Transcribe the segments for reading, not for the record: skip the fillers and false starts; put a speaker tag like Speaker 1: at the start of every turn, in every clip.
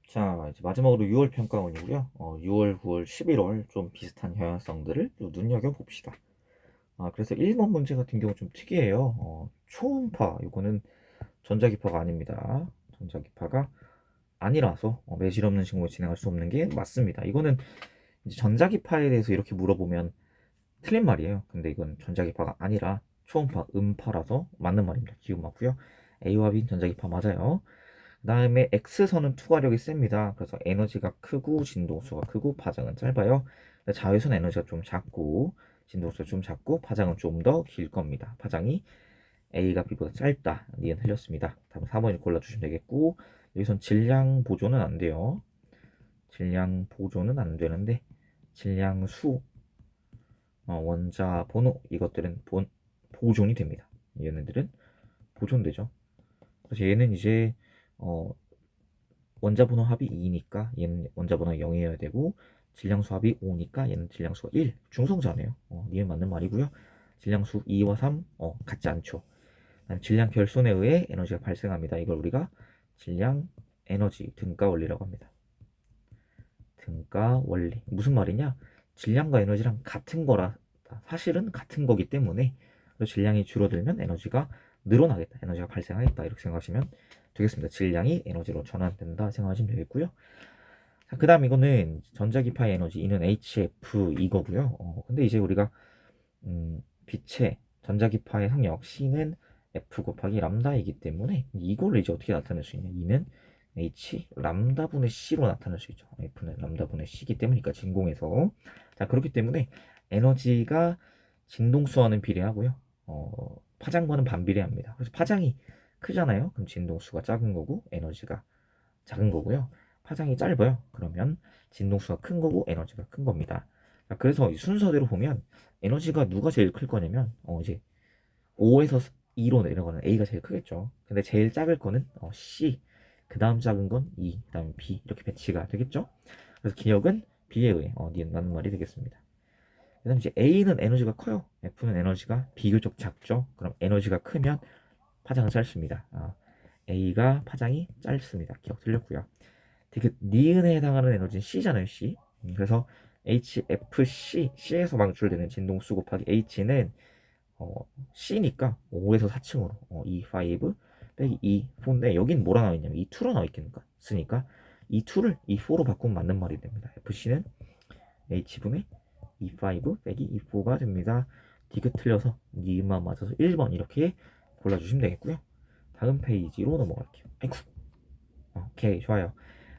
Speaker 1: 자, 이제 마지막으로 6월 평가원이고요. 6월, 9월, 11월 좀 비슷한 현상들을 좀 눈여겨봅시다. 그래서 1번 문제 같은 경우 좀 특이해요. 초음파, 이거는 전자기파가 아닙니다. 전자기파가 아니라서 매질 없는 식물을 진행할 수 없는 게 맞습니다. 이거는 이제 전자기파에 대해서 이렇게 물어보면 틀린 말이에요. 근데 이건 전자기파가 아니라 초음파, 음파라서 맞는 말입니다. 기운 맞고요. A와 B 전자기파 맞아요. 그 다음에 X선은 투과력이 셉니다. 그래서 에너지가 크고 진동수가 크고 파장은 짧아요. 자외선 에너지가 좀 작고 진동수가 좀 작고 파장은 좀 더 길 겁니다. 파장이 A가 B보다 짧다. 니은 틀렸습니다. 다음 4번을 골라주시면 되겠고, 여기선 질량 보존은 안 돼요. 질량 보존은 안 되는데 질량수, 원자 번호 이것들은 보존이 됩니다. 얘네들은 보존되죠. 그래서 얘는 이제 어, 원자번호 합이 2니까 얘는 원자번호 0이어야 되고, 질량수 합이 5니까 얘는 질량수가 1. 중성자네요. 니은 맞는 말이고요. 질량수 2와 3 같지 않죠. 그다음 질량 결손에 의해 에너지가 발생합니다. 이걸 우리가 질량 에너지 등가 원리라고 합니다. 등가 원리 무슨 말이냐? 질량과 에너지랑 같은 거라, 사실은 같은 거기 때문에 질량이 줄어들면 에너지가 늘어나겠다, 에너지가 발생하겠다, 이렇게 생각하시면 되겠습니다. 질량이 에너지로 전환된다 생각하시면 되겠고요. 자, 그 다음 이거는 전자기파의 에너지, 이는 HF 이거고요. 근데 이제 우리가 빛의 전자기파의 항력 C는 F 곱하기 람다이기 때문에 이거를 이제 어떻게 나타낼 수 있냐? E는 H 람다분의 C로 나타낼 수 있죠. F는 람다분의 C이기 때문이니까 진공에서. 자, 그렇기 때문에 에너지가 진동수와는 비례하고요. 파장과는 반비례합니다. 그래서 파장이 크잖아요. 그럼 진동수가 작은 거고 에너지가 작은 거고요. 파장이 짧아요. 그러면 진동수가 큰 거고 에너지가 큰 겁니다. 자, 그래서 이 순서대로 보면 에너지가 누가 제일 클 거냐면 이제 5에서 2로 내려가는 A가 제일 크겠죠. 근데 제일 작을 거는 C, 그 다음 작은 건 E, 그 다음 B, 이렇게 배치가 되겠죠. 그래서 기억은 B에 의해 니은 맞는 말이 되겠습니다. 그 다음 이제 A는 에너지가 커요. F는 에너지가 비교적 작죠. 그럼 에너지가 크면 파장은 짧습니다. A가 파장이 짧습니다. 기억 틀렸고요. 되게 니은에 해당하는 에너지는 C잖아요, C. 그래서 HFC, C에서 방출되는 진동수 곱하기 H는 C니까 5에서 4층으로 2, 5 빼기 2, 4인데 여긴 뭐라 나와 있냐면 2, 2로 나와 있겠니까 쓰니까 2, 2를 2, 4로 바꾸면 맞는 말이 됩니다. FC는 H분의 2, 5 빼기 2, 4가 됩니다. 디귿 틀려서 니은만 맞아서 1번 이렇게 골라주시면 되겠고요. 다음 페이지로 넘어갈게요. 아이쿠. 오케이, 좋아요.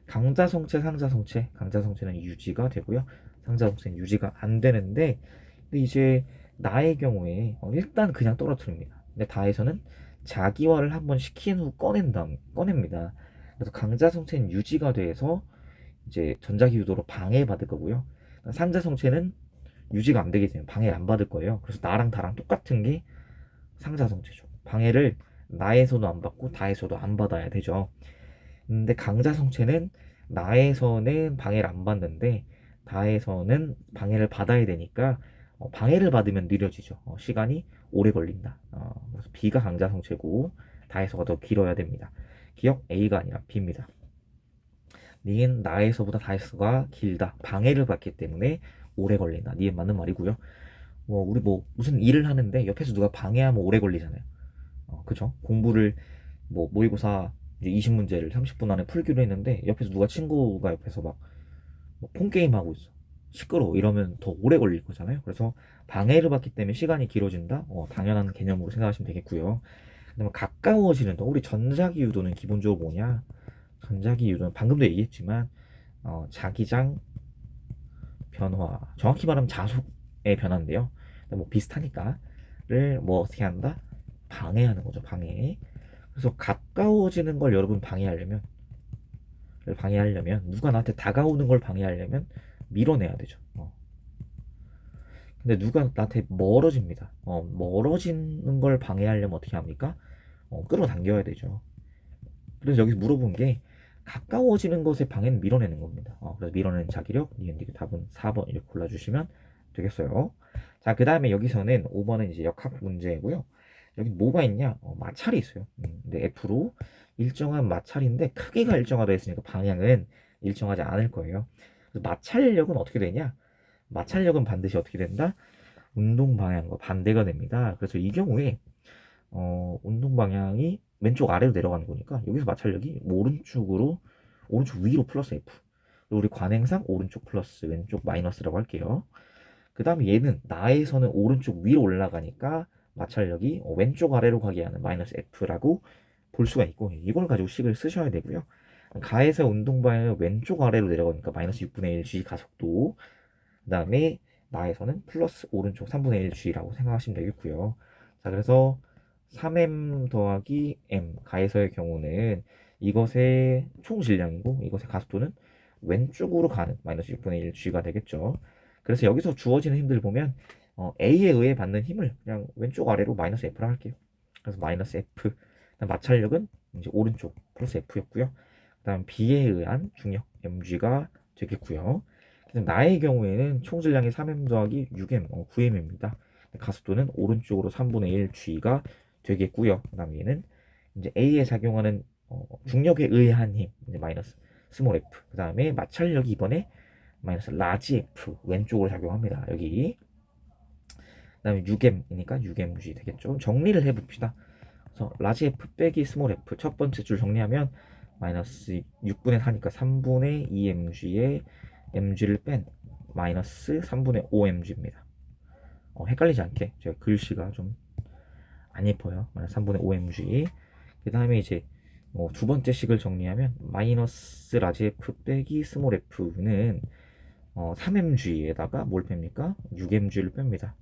Speaker 1: 강자성체, 상자성체, 강자성체는 유지가 되고요. 상자성체는 유지가 안 되는데, 근데 이제 나의 경우에 일단 그냥 떨어뜨립니다. 근데 다에서는 자기화를 한번 시킨 후 꺼냅니다. 그래서 강자성체는 유지가 돼서 이제 전자기 유도로 방해받을 거고요. 상자성체는 유지가 안 되게 되면 방해를 안 받을 거예요. 그래서 나랑 다랑 똑같은 게 상자성체죠. 방해를 나에서도 안 받고 다에서도 안 받아야 되죠. 근데 강자성체는 나에서는 방해를 안 받는데 다에서는 방해를 받아야 되니까 방해를 받으면 느려지죠. 시간이 오래 걸린다. 그래서 B가 강자성체고 다에서가 더 길어야 됩니다. 기억 A가 아니라 B입니다. 니은 나에서보다 다에서가 길다. 방해를 받기 때문에 오래 걸린다. 니은 맞는 말이고요. 우리 무슨 일을 하는데 옆에서 누가 방해하면 오래 걸리잖아요. 그죠? 공부를 모의고사 이제 20문제를 30분 안에 풀기로 했는데 옆에서 누가 친구가 옆에서 막 폰게임 하고 있어. 시끄러워. 이러면 더 오래 걸릴 거잖아요. 그래서 방해를 받기 때문에 시간이 길어진다. 당연한 개념으로 생각하시면 되겠고요. 그다음에 가까워지는 우리 전자기 유도는 기본적으로 뭐냐? 전자기 유도는 방금도 얘기했지만 자기장 변화. 정확히 말하면 자속의 변화인데요. 비슷하니까를 어떻게 한다? 방해하는 거죠. 방해. 그래서 가까워지는 걸 여러분 방해하려면 누가 나한테 다가오는 걸 방해하려면 밀어내야 되죠. 근데 누가 나한테 멀어집니다. 멀어지는 걸 방해하려면 어떻게 합니까? 끌어당겨야 되죠. 그래서 여기 물어본 게 가까워지는 것의 방해는 밀어내는 겁니다. 그래서 밀어내는 자기력, 니은디귿 답은 4번 이렇게 골라주시면 되겠어요. 자, 그 다음에 여기서는 5번은 이제 역학 문제고요. 여기 뭐가 있냐? 마찰이 있어요. 근데 F로 일정한 마찰인데 크기가 일정하다 했으니까 방향은 일정하지 않을 거예요. 그래서 마찰력은 어떻게 되냐? 마찰력은 반드시 어떻게 된다? 운동 방향과 반대가 됩니다. 그래서 이 경우에 운동 방향이 왼쪽 아래로 내려가는 거니까 여기서 마찰력이 오른쪽 위로 플러스 F. 우리 관행상 오른쪽 플러스 왼쪽 마이너스라고 할게요. 그 다음에 얘는 나에서는 오른쪽 위로 올라가니까 마찰력이 왼쪽 아래로 가게 하는 마이너스 F라고 볼 수가 있고 이걸 가지고 식을 쓰셔야 되고요. 가에서 운동 방향이 왼쪽 아래로 내려가니까 마이너스 6분의 1 g 가속도. 그 다음에 나에서는 플러스 오른쪽 3분의 1 g라고 생각하시면 되겠고요. 자, 그래서 3m 더하기 m 가에서의 경우는 이것의 총 질량이고 이것의 가속도는 왼쪽으로 가는 마이너스 6분의 1 g가 되겠죠. 그래서 여기서 주어지는 힘들을 보면 A에 의해 받는 힘을 그냥 왼쪽 아래로 마이너스 F라 할게요. 그래서 마이너스 F. 마찰력은 이제 오른쪽 플러스 F였고요. 그다음 B에 의한 중력 mg가 되겠고요. 나의 경우에는 총 질량이 3m 더하기 6m, 9m입니다. 가속도는 오른쪽으로 3분의 1 g가 되겠고요. 그다음 얘는 이제 A에 작용하는 중력에 의한 힘, 이제 마이너스 스몰 f. 그다음에 마찰력이 이번에 마이너스 라지 f 왼쪽으로 작용합니다. 여기. 그다음에 6m이니까 6mg 되겠죠. 정리를 해봅시다. 그래서 라지 f 빼기 스몰 f 첫 번째 줄 정리하면 마이너스 6분의 4니까 3분의 2mg에 mg를 뺀 마이너스 3분의 5mg입니다. 헷갈리지 않게 제가 글씨가 좀 안 예뻐요. 마이너스 3분의 5mg. 그 다음에 이제 두 번째 식을 정리하면 마이너스 라지 f 빼기 스몰 f는 3mg에다가 뭘 뺍니까? 6mg를 뺍니다.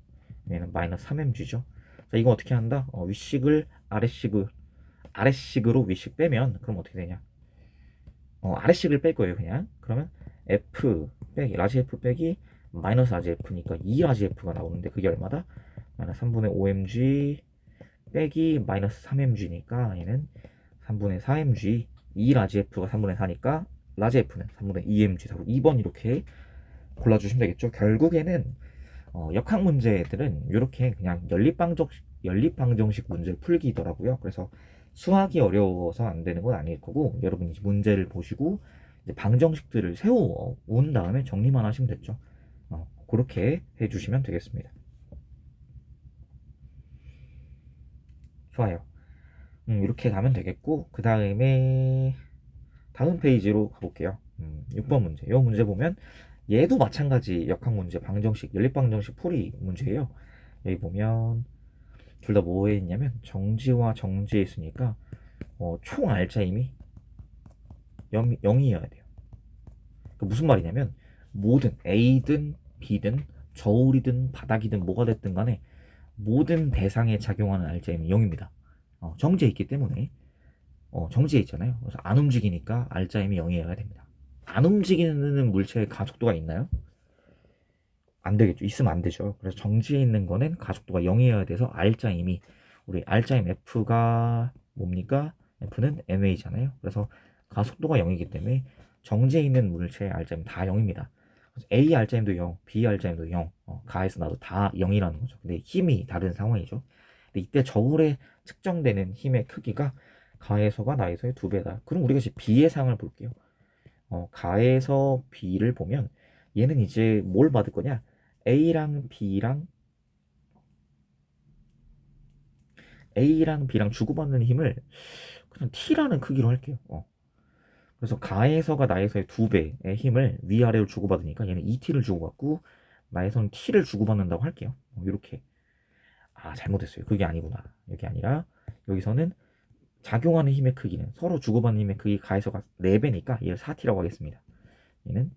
Speaker 1: 얘는 마이너스 3mg죠. 자, 이거 어떻게 한다? 윗식을 아래식으로 윗식 빼면 그럼 어떻게 되냐? 아래식을 뺄 거예요, 그냥. 그러면 f 빼기 라지 f 빼기 마이너스 라지 f니까 2 라지 f가 나오는데 그게 얼마다? 마이너스 3분의 5mg 빼기 마이너스 3mg니까 얘는 3분의 4mg 2 라지 f가 3분의 4니까 라지 f는 3분의 2mg 2번 이렇게 골라주시면 되겠죠. 결국에는 역학 문제들은 이렇게 그냥 연립방정식 문제를 풀기더라고요. 그래서 수학이 어려워서 안 되는 건 아닐 거고 여러분이 문제를 보시고 이제 방정식들을 세워온 다음에 정리만 하시면 됐죠. 그렇게 해주시면 되겠습니다. 좋아요. 이렇게 가면 되겠고 그 다음에 다음 페이지로 가볼게요. 6번 문제. 이 문제 보면 얘도 마찬가지 역학 문제, 방정식, 연립방정식 풀이 문제예요. 여기 보면 둘 다 뭐에 있냐면 정지와 정지에 있으니까 총 알짜임이 0이어야 돼요. 그러니까 무슨 말이냐면 모든 A든 B든 저울이든 바닥이든 뭐가 됐든 간에 모든 대상에 작용하는 알짜임이 0입니다. 정지에 있기 때문에 정지에 있잖아요. 그래서 안 움직이니까 알짜임이 0이어야 됩니다. 안 움직이는 물체의 가속도가 있나요? 안 되겠죠. 있으면 안 되죠. 그래서 정지에 있는 거는 가속도가 0이어야 돼서 알짜임이 우리 알짜임 F가 뭡니까? F는 ma잖아요. 그래서 가속도가 0이기 때문에 정지에 있는 물체의 알짜임 다 0입니다. A 알짜임도 0, B 알짜임도 0, 가에서 나도 다 0이라는 거죠. 근데 힘이 다른 상황이죠. 근데 이때 저울에 측정되는 힘의 크기가 가에서가 나에서의 2배다. 그럼 우리가 이제 B의 상을 볼게요. 가에서 B를 보면 얘는 이제 뭘 받을 거냐? A랑 B랑 주고받는 힘을 그냥 T라는 크기로 할게요. 그래서 가에서가 나에서의 2배의 힘을 위아래로 주고받으니까 얘는 2T를 주고받고 나에서는 T를 주고받는다고 할게요. 이렇게. 잘못했어요. 그게 아니구나. 이게 아니라 여기서는 작용하는 힘의 크기는 서로 주고받는 힘의 크기 가에서가 4배니까 얘를 4T라고 하겠습니다. 얘는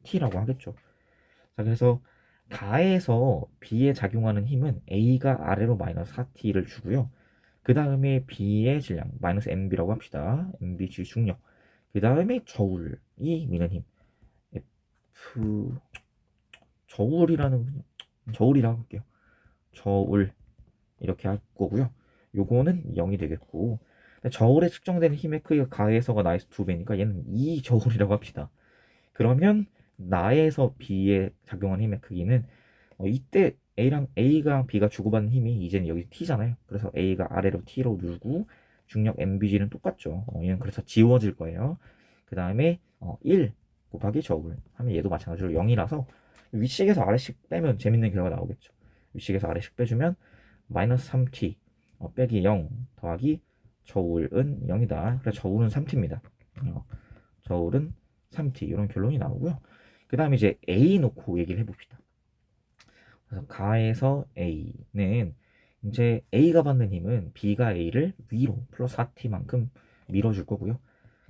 Speaker 1: T라고 하겠죠. 자, 그래서 가에서 B에 작용하는 힘은 A가 아래로 마이너스 4T를 주고요. 그 다음에 B의 질량 마이너스 MB라고 합시다. MBG 중력. 그 다음에 저울이 미는 힘 F 저울이라고 할게요. 저울 이렇게 할 거고요. 요거는 0이 되겠고 저울에 측정되는 힘의 크기가 가에서가 나에서 2배니까 얘는 2저울이라고 합시다. 그러면 나에서 B에 작용한 힘의 크기는 이때 A가 B가 주고받는 힘이 이제는 여기 T잖아요. 그래서 A가 아래로 T로 누르고 중력 MBG는 똑같죠. 얘는 그래서 지워질 거예요. 그 다음에 1 곱하기 저울 하면 얘도 마찬가지로 0이라서 윗식에서 아래식 빼면 재밌는 결과가 나오겠죠. 윗식에서 아래식 빼주면 마이너스 3t 빼기 0 더하기 저울은 0이다. 그래서 저울은 3t입니다. 저울은 3t 이런 결론이 나오고요. 그 다음에 이제 a 놓고 얘기를 해봅시다. 그래서 가에서 a는 이제 a가 받는 힘은 b가 a를 위로 플러스 4t만큼 밀어줄 거고요.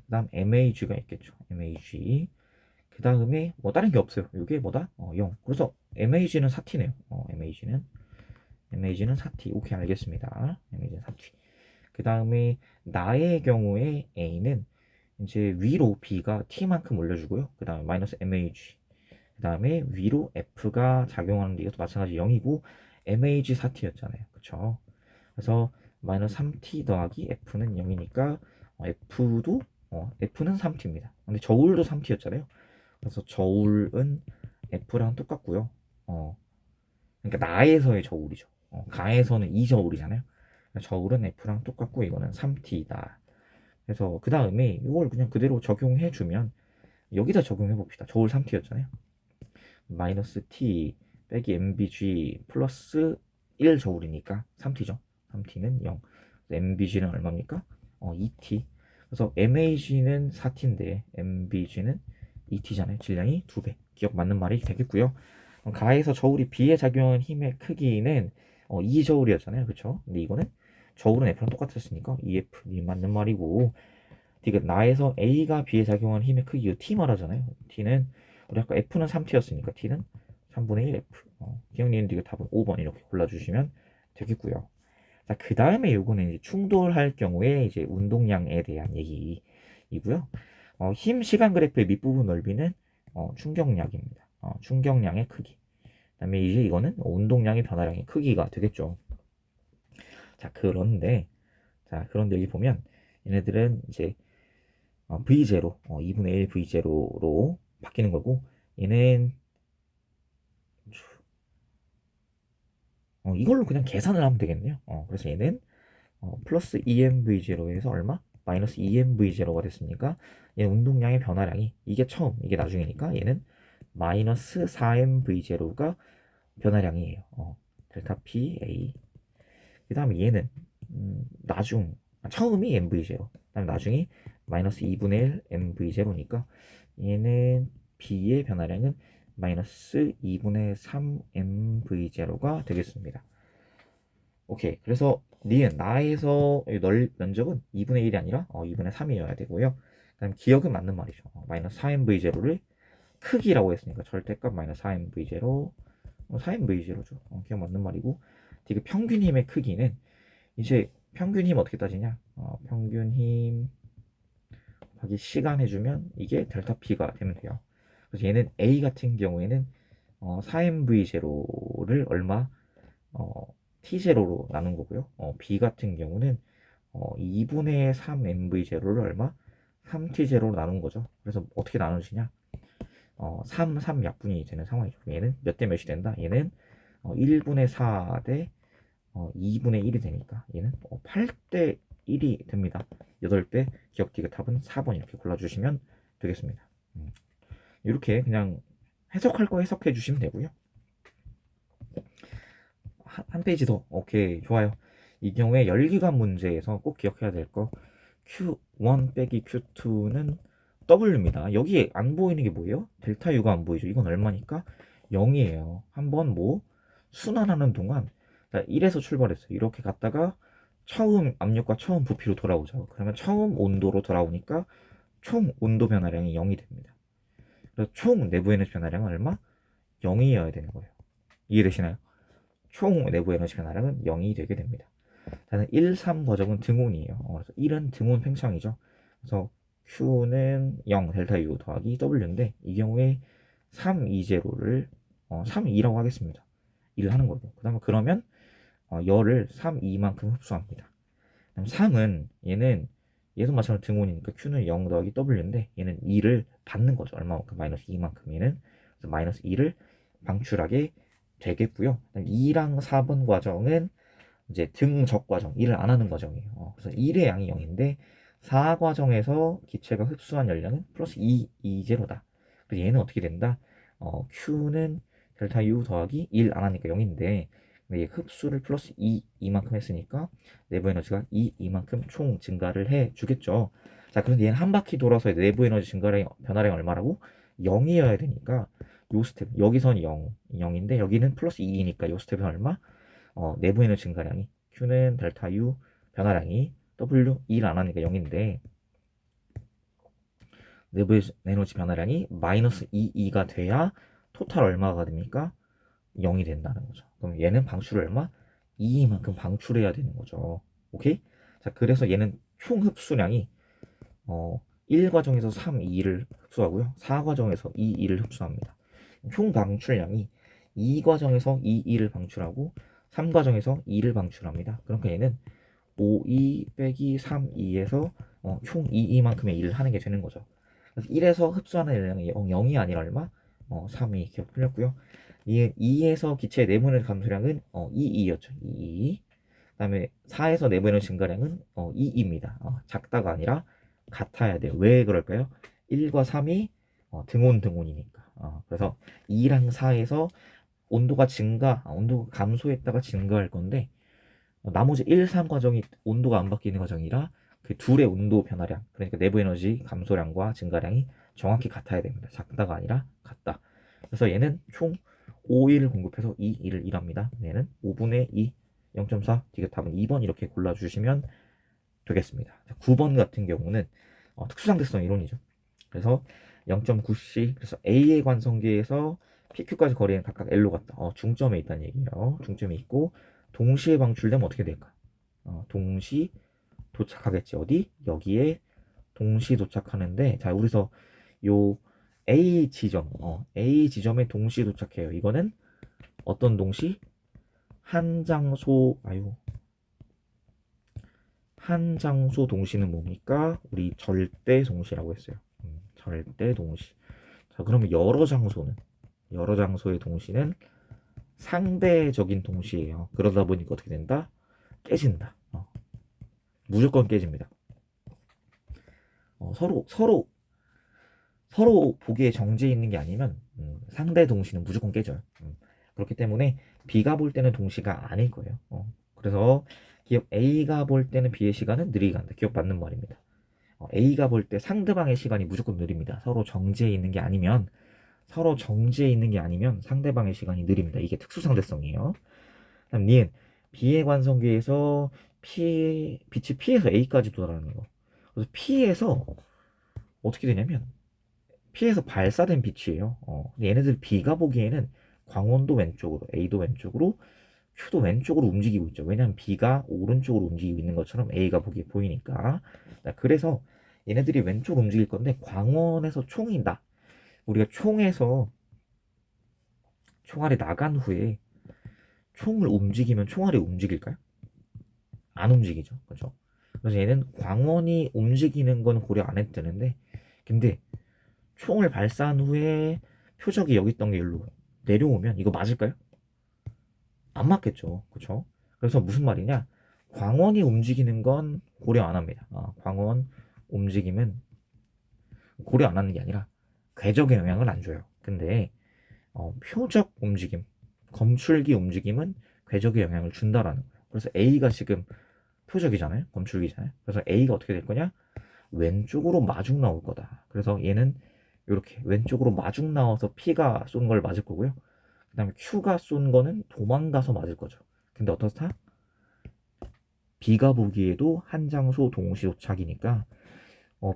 Speaker 1: 그 다음 mag가 있겠죠. mag 그 다음에 뭐 다른 게 없어요. 이게 뭐다? 0. 그래서 mag는 4t네요. mag는 4t. 오케이, 알겠습니다. mag는 4t. 그 다음에 나의 경우에 a는 이제 위로 b가 t만큼 올려주고요. 그 다음에 마이너스 mag. 그 다음에 위로 f가 작용하는데 이것도 마찬가지 0이고 mag 4t였잖아요. 그쵸? 그래서 마이너스 3t 더하기 f는 0이니까 f도 f는 3t입니다. 근데 저울도 3t였잖아요. 그래서 저울은 f랑 똑같고요. 그러니까 나에서의 저울이죠. 가에서는 2저울이잖아요. 저울은 f랑 똑같고 이거는 3t다. 그래서 그 다음에 이걸 그냥 그대로 적용해 주면 여기다 적용해 봅시다. 저울 3t였잖아요. 마이너스 t 빼기 mbg 플러스 1저울이니까 3t죠. 3t는 0. mbg는 얼마입니까? 2t. 그래서 mag는 4t인데 mbg는 2t잖아요. 질량이 2배. 기억 맞는 말이 되겠고요. 가에서 저울이 B에 작용한 힘의 크기는 2저울이었잖아요. 그쵸? 근데 이거는 저울은 F랑 똑같았으니까 EF, 이 맞는 말이고, 디귿 나에서 A가 B에 작용한 힘의 크기 T 말하잖아요. T는 우리 아까 F는 3T였으니까 T는 3분의 1 F. 기억니은 디귿 답은 5번 이렇게 골라주시면 되겠고요. 자, 그 다음에 요거는 이제 충돌할 경우에 이제 운동량에 대한 얘기이고요. 힘 시간 그래프의 밑부분 넓이는 충격량입니다. 충격량의 크기. 그다음에 이제 이거는 운동량의 변화량의 크기가 되겠죠. 자, 그런데 여기 보면 얘네들은 이제 V0 2분의 1 V0로 바뀌는 거고 얘는 이걸로 그냥 계산을 하면 되겠네요. 그래서 얘는 플러스 2mv0에서 얼마? 마이너스 2mv0가 됐으니까 얘 운동량의 변화량이 이게 처음 이게 나중이니까 얘는 마이너스 4mv0가 변화량이에요. 델타 PA. 그 다음에 얘는 처음이 mv0. 그 다음에 나중이 마이너스 2분의 1 mv0니까 얘는 B의 변화량은 마이너스 2분의 3 mv0가 되겠습니다. 오케이. 그래서 니은 나에서 면적은 2분의 1이 아니라 2분의 3이어야 되고요. 그다음 기억은 맞는 말이죠. 마이너스 4mv0를 크기라고 했으니까 절대값 마이너스 4mv0 4mv0죠. 기억 맞는 말이고 디귿 평균 힘의 크기는 이제 평균 힘 어떻게 따지냐? 평균 힘 곱하기 시간 해주면 이게 델타 P가 되면 돼요. 그래서 얘는 A 같은 경우에는 4mv0를 얼마 T0로 나눈 거고요. B 같은 경우는 2분의 3mv0를 얼마 3T0로 나눈 거죠. 그래서 어떻게 나누시냐? 3 약분이 되는 상황이죠. 얘는 몇 대 몇이 된다? 얘는 1분의 4 대 2분의 1이 되니까 얘는 8대 1이 됩니다. 8배 기억 디귿 답은 4번 이렇게 골라주시면 되겠습니다. 이렇게 그냥 해석할 거 해석해 주시면 되고요. 한 페이지 더. 오케이, 좋아요. 이 경우에 열기관 문제에서 꼭 기억해야 될 거 Q1 빼기 Q2는 W입니다. 여기에 안 보이는 게 뭐예요? 델타 U가 안 보이죠. 이건 얼마니까? 0이에요. 한번 뭐 순환하는 동안 1에서 출발했어요. 이렇게 갔다가 처음 압력과 처음 부피로 돌아오죠. 그러면 처음 온도로 돌아오니까 총 온도 변화량이 0이 됩니다. 그래서 총 내부 에너지 변화량은 얼마? 0이어야 되는 거예요. 이해되시나요? 총 내부 에너지 변화량은 0이 되게 됩니다. 다는 1, 3 과정은 등온이에요. 그래서 1은 등온 팽창이죠. 그래서 Q는 0 델타 U 더하기 W인데 이 경우에 3, 2, 제로를 3, 2라고 하겠습니다. 1을 하는 거고. 그러면 열을 3, 2만큼 흡수합니다. 그럼 3은 얘도 마찬가지로 등온이니까 Q는 0 더하기 W인데 얘는 2를 받는 거죠. 얼마만큼? 마이너스 2만큼 얘는 그래서 마이너스 2를 방출하게 되겠고요. 2랑 4번 과정은 이제 등적 과정, 일을 안 하는 과정이에요. 그래서 일의 양이 0인데 4 과정에서 기체가 흡수한 열량은 플러스 2제로다. 그래서 얘는 어떻게 된다? Q는 델타 U 더하기 1 안 하니까 0인데 근데 흡수를 플러스 2만큼 했으니까 내부 에너지가 이만큼 총 증가를 해 주겠죠. 자, 그런데 얘는 한 바퀴 돌아서 내부 에너지 증가량이 변화량이 얼마라고? 0이어야 되니까 요 스텝 여기선 0인데 여기는 플러스 2이니까 요 스텝은 얼마? 내부 에너지 증가량이 Q는 델타 U 변화량이 W 1 안 하니까 0인데 내부 에너지 변화량이 마이너스 2가 돼야 토탈 얼마가 됩니까? 0이 된다는 거죠. 그럼 얘는 방출을 얼마? 2만큼 방출해야 되는 거죠. 오케이? 자, 그래서 얘는 총 흡수량이 1과정에서 3, 2를 흡수하고요. 4과정에서 2, 2를 흡수합니다. 총 방출량이 2과정에서 2, 2를 방출하고 3과정에서 2를 방출합니다. 그러니까 얘는 5, 2 빼기 3, 2에서 총 2, 2만큼의 일을 하는 게 되는 거죠. 그래서 1에서 흡수하는 열량이 0이 아니라 얼마? 3, 2 기억 풀렸고요. 2에서 기체의 내부 에너지 감소량은 2, 2였죠. 2. 그다음에 4에서 내부 에너지 증가량은 2입니다. 작다가 아니라 같아야 돼요. 왜 그럴까요? 1과 3이 등온이니까. 그래서 2랑 4에서 온도가 온도가 감소했다가 증가할 건데 나머지 1, 3 과정이 온도가 안 바뀌는 과정이라 그 둘의 온도 변화량, 그러니까 내부 에너지 감소량과 증가량이 정확히 같아야 됩니다. 작다가 아니라 같다. 그래서 얘는 총 5일을 공급해서 2일을 일합니다. 얘는 5분의 2, 0.4, 이게 답은 2번 이렇게 골라주시면 되겠습니다. 9번 같은 경우는 특수상대성 이론이죠. 그래서 0.9C, 그래서 A의 관성계에서 PQ까지 거리는 각각 L로 갔다. 중점에 있다는 얘기예요. 중점에 있고 동시에 방출되면 어떻게 될까? 동시 도착하겠지. 어디? 여기에 동시 도착하는데, 자, 우리서 요 A 지점, A 지점에 동시 도착해요. 이거는 어떤 동시? 한 장소 동시는 뭡니까? 우리 절대 동시라고 했어요. 절대 동시. 자, 그러면 여러 장소의 동시는 상대적인 동시예요. 그러다 보니까 어떻게 된다? 깨진다. 무조건 깨집니다. 서로 보기에 정지해 있는 게 아니면 상대 동시는 무조건 깨져요. 그렇기 때문에 B가 볼 때는 동시가 아닐 거예요. 그래서 기억 A가 볼 때는 B의 시간은 느리게 간다. 기억 맞는 말입니다. A가 볼 때 상대방의 시간이 무조건 느립니다. 서로 정지해 있는 게 아니면 상대방의 시간이 느립니다. 이게 특수상대성이에요. 그다음 니은 B의 관성계에서 빛이 P에서 A까지 도달하는 거. 그래서 P에서 어떻게 되냐면 P에서 발사된 빛이에요. 얘네들 B가 보기에는 광원도 왼쪽으로, A도 왼쪽으로, Q도 왼쪽으로 움직이고 있죠. 왜냐하면 B가 오른쪽으로 움직이고 있는 것처럼 A가 보기에 보이니까. 그래서 얘네들이 왼쪽으로 움직일 건데 광원에서 총이 우리가 총알이 나간 후에 총을 움직이면 총알이 움직일까요? 안 움직이죠. 그렇죠? 그래서 얘는 광원이 움직이는 건 고려 안 해도 되는데 근데 총을 발사한 후에 표적이 여기 있던 게 일로 내려오면 이거 맞을까요? 안 맞겠죠. 그렇죠? 그래서 무슨 말이냐? 광원이 움직이는 건 고려 안 합니다. 광원 움직임은 고려 안 하는 게 아니라 궤적에 영향을 안 줘요. 근데 표적 움직임, 검출기 움직임은 궤적에 영향을 준다라는 거예요. 그래서 A가 지금 표적이잖아요. 검출기잖아요. 그래서 A가 어떻게 될 거냐? 왼쪽으로 마중 나올 거다. 그래서 얘는 이렇게 왼쪽으로 마중 나와서 P가 쏜 걸 맞을 거고요. 그 다음에 Q가 쏜 거는 도망가서 맞을 거죠. 근데 어떻다? B가 보기에도 한 장소 동시 도착이니까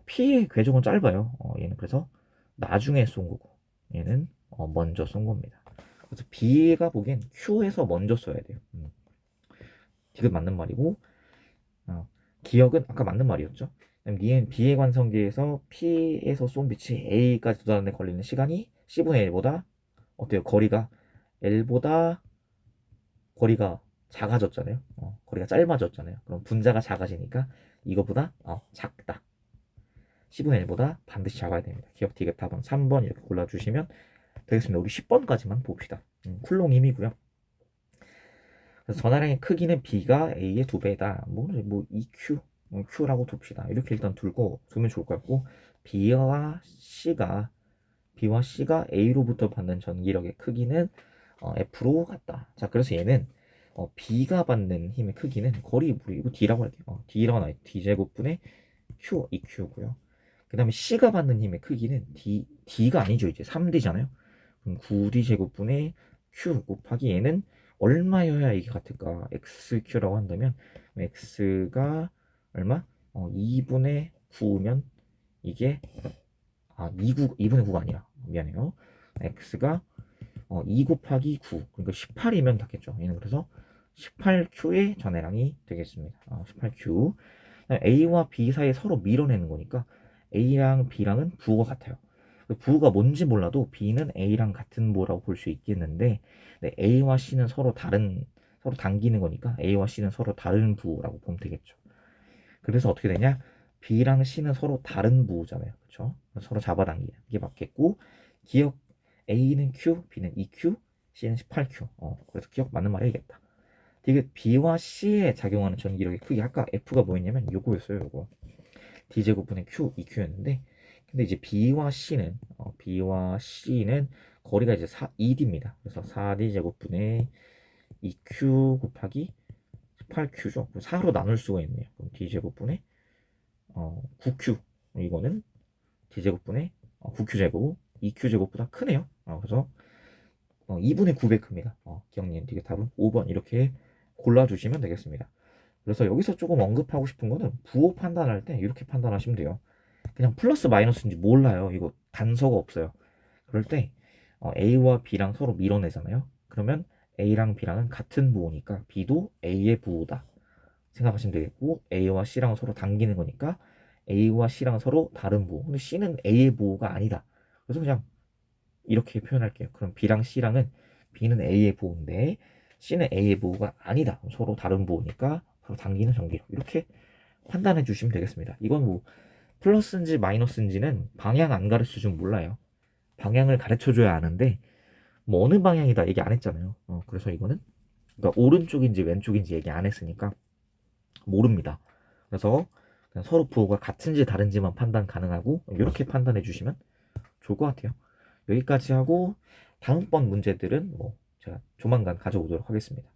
Speaker 1: P의 궤적은 짧아요. 얘는 그래서 나중에 쏜 거고 얘는 먼저 쏜 겁니다. 그래서 B가 보기엔 Q에서 먼저 써야 돼요. 지금 맞는 말이고 기억은 아까 맞는 말이었죠. 니은 B의 관성계에서 P에서 쏜 빛이 A까지 도달하는 데 걸리는 시간이 C분의 L보다 어때요? 거리가 작아졌잖아요. 거리가 짧아졌잖아요. 그럼 분자가 작아지니까 이거보다 작다. C분의 1보다 반드시 작아야 됩니다. 기억 D가 답은 3번 이렇게 골라주시면 되겠습니다. 우리 10번까지만 봅시다. 쿨롱 힘이고요. 그래서 전화량의 크기는 B가 A의 2배다. 뭐 EQ, Q라고 둡시다. 이렇게 일단 두면 좋을 것 같고, B와 C가 A로부터 받는 전기력의 크기는 F로 같다. 자, 그래서 얘는 B가 받는 힘의 크기는 거리 이거 D라고 할게요. D라고 나와요. D제곱분의 Q, EQ고요. 그 다음에 C가 받는 힘의 크기는 D가 아니죠. 이제 3D잖아요. 그럼 9D 제곱분의 Q 곱하기 얘는 얼마여야 이게 같을까? XQ라고 한다면 X가 얼마? 2분의 9면 이게 2분의 9가 아니라 미안해요. X가 2 곱하기 9 그러니까 18이면 닿겠죠. 얘는 그래서 18Q의 전해량이 되겠습니다. 18Q. A와 B 사이에 서로 밀어내는 거니까 A랑 B랑은 부호가 같아요. 부호가 뭔지 몰라도 B는 A랑 같은 부호라고 볼 수 있겠는데 A와 C는 서로 당기는 거니까 A와 C는 서로 다른 부호라고 보면 되겠죠. 그래서 어떻게 되냐? B랑 C는 서로 다른 부호잖아요. 그렇죠? 서로 잡아당기는 게 맞겠고 기억 A는 Q, B는 EQ, C는 18Q. 그래서 기억 맞는 말이겠다. 이게 B와 C에 작용하는 전기력의 크기 아까 F가 뭐였냐면 요거였어요. 요거 D제곱분의 Q, EQ였는데 근데 이제 B와 C는 거리가 이제 2D입니다. 그래서 4D 제곱분의 EQ 곱하기 18Q죠. 4로 나눌 수가 있네요. 그럼 D제곱분의 9Q 이거는 D제곱분의 9Q제곱 2Q제곱보다 크네요. 그래서 2분의 9배 큽니다. 기억님 되게 답은 5번 이렇게 골라주시면 되겠습니다. 그래서 여기서 조금 언급하고 싶은 거는 부호 판단할 때 이렇게 판단하시면 돼요. 그냥 플러스 마이너스인지 몰라요. 이거 단서가 없어요. 그럴 때 A와 B랑 서로 밀어내잖아요. 그러면 A랑 B랑은 같은 부호니까 B도 A의 부호다 생각하시면 되겠고 A와 C랑 서로 당기는 거니까 A와 C랑 서로 다른 부호. 근데 C는 A의 부호가 아니다. 그래서 그냥 이렇게 표현할게요. 그럼 B랑 C랑은 B는 A의 부호인데 C는 A의 부호가 아니다. 서로 다른 부호니까 서로 당기는 전기력. 이렇게 판단해 주시면 되겠습니다. 이건 뭐 플러스인지 마이너스인지는 방향 안 가르쳐 주면 몰라요. 방향을 가르쳐 줘야 아는데 뭐 어느 방향이다 얘기 안 했잖아요. 그래서 이거는 그러니까 오른쪽인지 왼쪽인지 얘기 안 했으니까 모릅니다. 그래서 그냥 서로 부호가 같은지 다른지만 판단 가능하고 이렇게 판단해 주시면 좋을 것 같아요. 여기까지 하고 다음번 문제들은 뭐 제가 조만간 가져오도록 하겠습니다.